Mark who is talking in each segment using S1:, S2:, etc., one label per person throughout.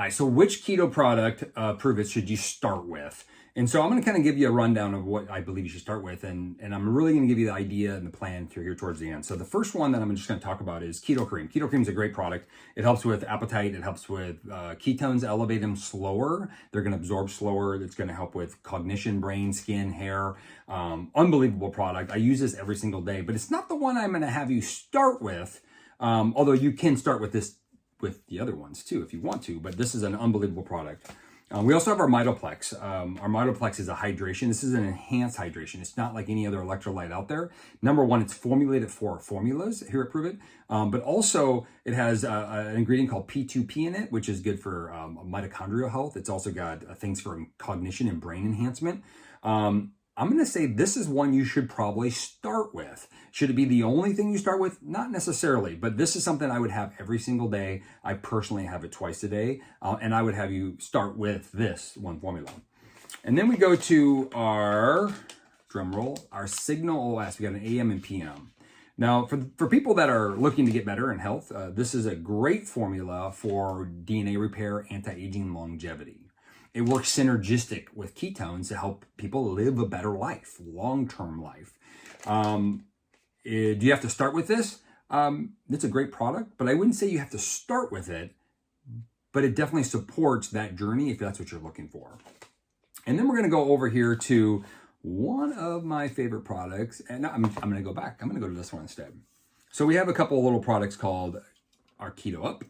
S1: All right, so which keto product, Pruvit, should you start with? And so I'm going to kind of give you a rundown of what I believe you should start with, and I'm really going to give you the idea and the plan here towards the end. So the first one that I'm just going to talk about is Keto Kreme. Keto Kreme is a great product. It helps with appetite. It helps with ketones, elevate them slower. They're going to absorb slower. It's going to help with cognition, brain, skin, hair. Unbelievable product. I use this every single day, but it's not the one I'm going to have you start with, although you can start with this with the other ones too if you want to, but this is an unbelievable product. We also have our Mitoplex. Our Mitoplex is a hydration. This is an enhanced hydration. It's not like any other electrolyte out there. Number one, it's formulated for formulas here at Pruvit, but also it has an ingredient called P2P in it, which is good for mitochondrial health. It's also got things for cognition and brain enhancement. I'm going to say this is one you should probably start with. Should it be the only thing you start with? Not necessarily, but this is something I would have every single day. I personally have it twice a day, and I would have you start with this one formula. And then we go to our, drum roll, our Signal OS. We got an AM and PM. Now, for people that are looking to get better in health, this is a great formula for DNA repair, anti-aging, longevity. It works synergistic with ketones to help people live a better life, long-term life. Do you have to start with this? It's a great product, but I wouldn't say you have to start with it, but it definitely supports that journey if that's what you're looking for. And then we're going to go over here to one of my favorite products, and I'm going to go back. I'm going to go to this one instead. So we have a couple of little products called our Keto Up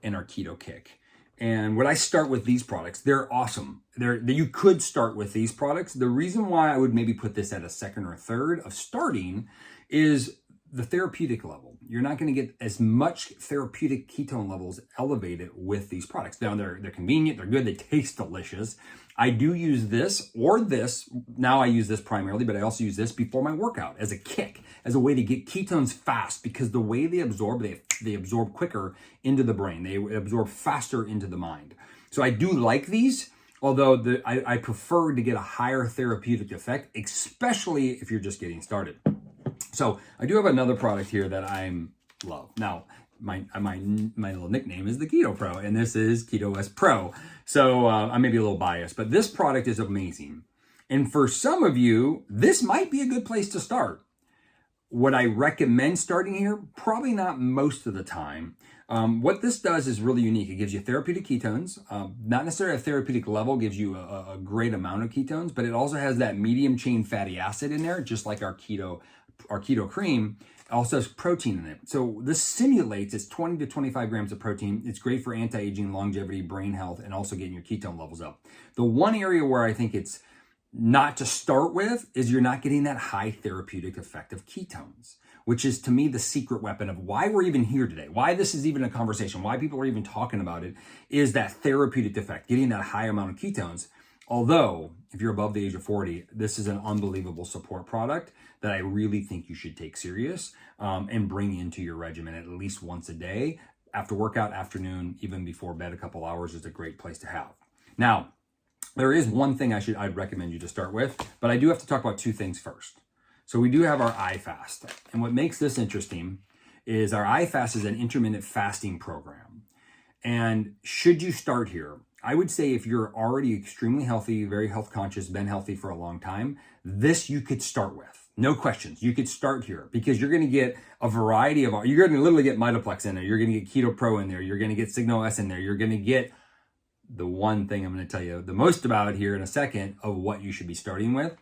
S1: and our Keto Kick. And when I start with these products, they're awesome. You could start with these products. The reason why I would maybe put this at a second or third of starting is the therapeutic level. You're not going to get as much therapeutic ketone levels elevated with these products. Now, they're convenient, they're good, they taste delicious. I do use this or this. Now I use this primarily, but I also use this before my workout as a kick, as a way to get ketones fast, because the way they absorb quicker into the brain. They absorb faster into the mind. So I do like these, although I prefer to get a higher therapeutic effect, especially if you're just getting started. So I do have another product here that I love. Now, my little nickname is the Keto Pro, and this is Keto S Pro. So I may be a little biased, but this product is amazing. And for some of you, this might be a good place to start. Would I recommend starting here? Probably not most of the time. What this does is really unique. It gives you therapeutic ketones, not necessarily a therapeutic level, gives you a great amount of ketones, but it also has that medium chain fatty acid in there, just like our Keto Kreme. It also has protein in it. So this simulates, it's 20 to 25 grams of protein. It's great for anti-aging, longevity, brain health, and also getting your ketone levels up. The one area where I think it's not to start with is you're not getting that high therapeutic effect of ketones, which is to me the secret weapon of why we're even here today, why this is even a conversation, why people are even talking about it, is that therapeutic effect, getting that high amount of ketones. Although, if you're above the age of 40, this is an unbelievable support product that I really think you should take serious and bring into your regimen at least once a day. After workout, afternoon, even before bed, a couple hours is a great place to have. Now, there is one thing I'd recommend you to start with, but I do have to talk about two things first. So we do have our ifast. And what makes this interesting is our ifast is an intermittent fasting program. And should you start here, I would say if you're already extremely healthy, very health conscious, been healthy for a long time, this you could start with. No questions. You could start here because you're going to get a variety of, you're going to literally get Mitoplex in there. You're going to get Keto Pro in there. You're going to get Signal S in there. You're going to get the one thing I'm going to tell you the most about here in a second of what you should be starting with.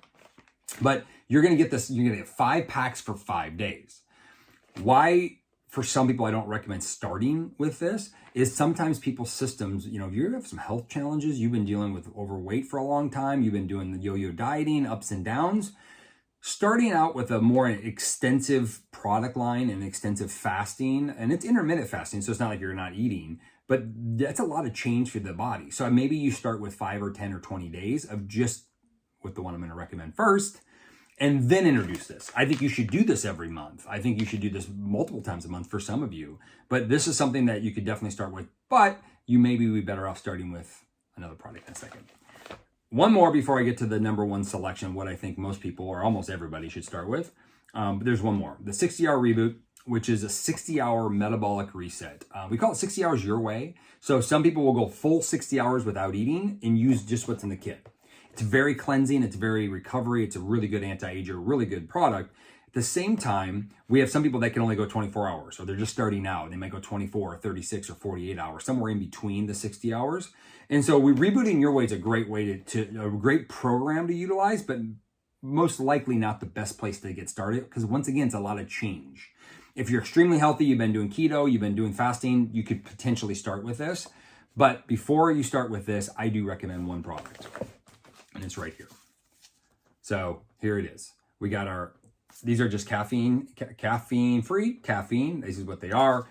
S1: But you're going to get this, you're going to get 5 packs for 5 days. Why, for some people, I don't recommend starting with this is sometimes people's systems, if you have some health challenges, you've been dealing with overweight for a long time, you've been doing the yo-yo dieting, ups and downs, starting out with a more extensive product line and extensive fasting, and it's intermittent fasting, so it's not like you're not eating, but that's a lot of change for the body. So maybe you start with 5 or 10 or 20 days of just with the one I'm going to recommend first, and then introduce this. I think you should do this every month. I think you should do this multiple times a month for some of you, but this is something that you could definitely start with, but you maybe be better off starting with another product in a second. One more before I get to the number one selection, what I think most people or almost everybody should start with. There's one more, the 60-hour reboot. which is a 60-hour metabolic reset. We call it 60 hours your way. So some people will go full 60 hours without eating and use just what's in the kit. It's very cleansing. It's very recovery. It's a really good anti-ager, really good product. At the same time, we have some people that can only go 24 hours, or they're just starting out. They might go 24 or 36 or 48 hours, somewhere in between the 60 hours. And so rebooting your way is a great way a great program to utilize, but most likely not the best place to get started, because once again, it's a lot of change. If you're extremely healthy, you've been doing keto, you've been doing fasting, you could potentially start with this. But before you start with this, I do recommend one product, and it's right here. So here it is. We got these are just caffeine-free, caffeine. This is what they are.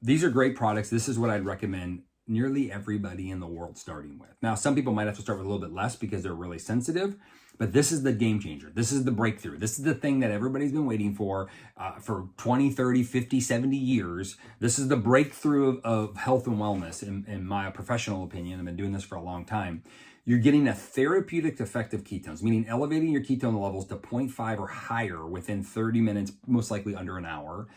S1: These are great products. This is what I'd recommend nearly everybody in the world starting with. Now, some people might have to start with a little bit less because they're really sensitive, but this is the game changer. This is the breakthrough. This is the thing that everybody's been waiting for 20, 30, 50, 70 years. This is the breakthrough of health and wellness, in my professional opinion. I've been doing this for a long time. You're getting a therapeutic effect of ketones, meaning elevating your ketone levels to 0.5 or higher within 30 minutes, most likely under an hour.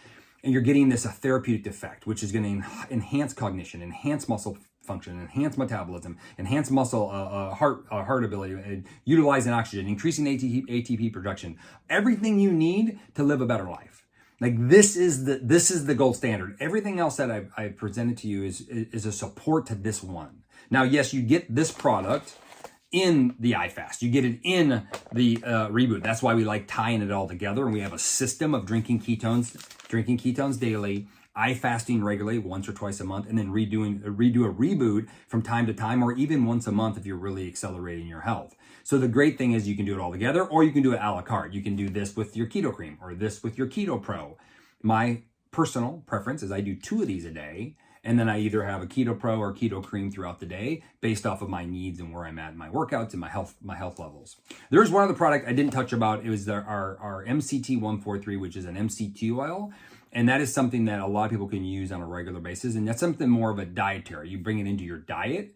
S1: And you're getting a therapeutic effect, which is going to enhance cognition, enhance muscle function, enhance metabolism, enhance muscle heart ability, and utilizing oxygen, increasing ATP production, everything you need to live a better life. Like this is the gold standard. Everything else that I presented to you is a support to this one. Now, yes, you get this product in the ifast. You get it in the reboot. That's why we like tying it all together. And we have a system of drinking ketones daily, ifasting regularly once or twice a month, and then redo a reboot from time to time, or even once a month if you're really accelerating your health. So the great thing is you can do it all together, or you can do it a la carte. You can do this with your Keto Kreme or this with your Keto Pro. My personal preference is I do 2 of these a day. And then I either have a Keto Pro or Keto Kreme throughout the day based off of my needs and where I'm at in my workouts and my health levels. There's one other product I didn't touch about. It was our MCT 143, which is an MCT oil. And that is something that a lot of people can use on a regular basis. And that's something more of a dietary. You bring it into your diet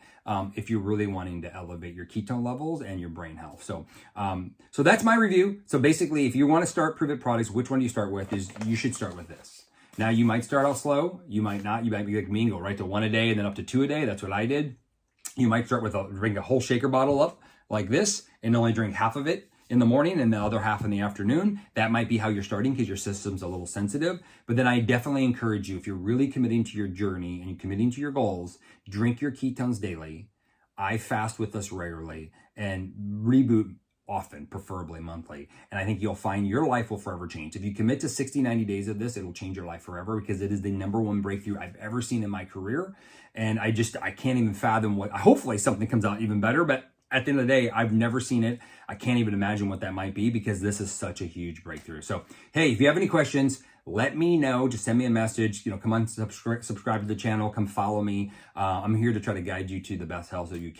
S1: if you're really wanting to elevate your ketone levels and your brain health. So that's my review. So basically, if you want to start Pruvit products, which one do you start with? You should start with this. Now, you might start out slow. You might not. You might be like me and go right to 1 a day and then up to 2 a day. That's what I did. You might start with drink a whole shaker bottle up like this and only drink half of it in the morning and the other half in the afternoon. That might be how you're starting because your system's a little sensitive. But then I definitely encourage you, if you're really committing to your journey and you're committing to your goals, drink your ketones daily. I fast with us regularly and reboot often, preferably monthly. And I think you'll find your life will forever change. If you commit to 60, 90 days of this, it'll change your life forever because it is the #1 breakthrough I've ever seen in my career. And I can't even fathom hopefully something comes out even better, but at the end of the day, I've never seen it. I can't even imagine what that might be because this is such a huge breakthrough. So, hey, if you have any questions, let me know. Just send me a message. Come on, subscribe to the channel. Come follow me. I'm here to try to guide you to the best health that you can.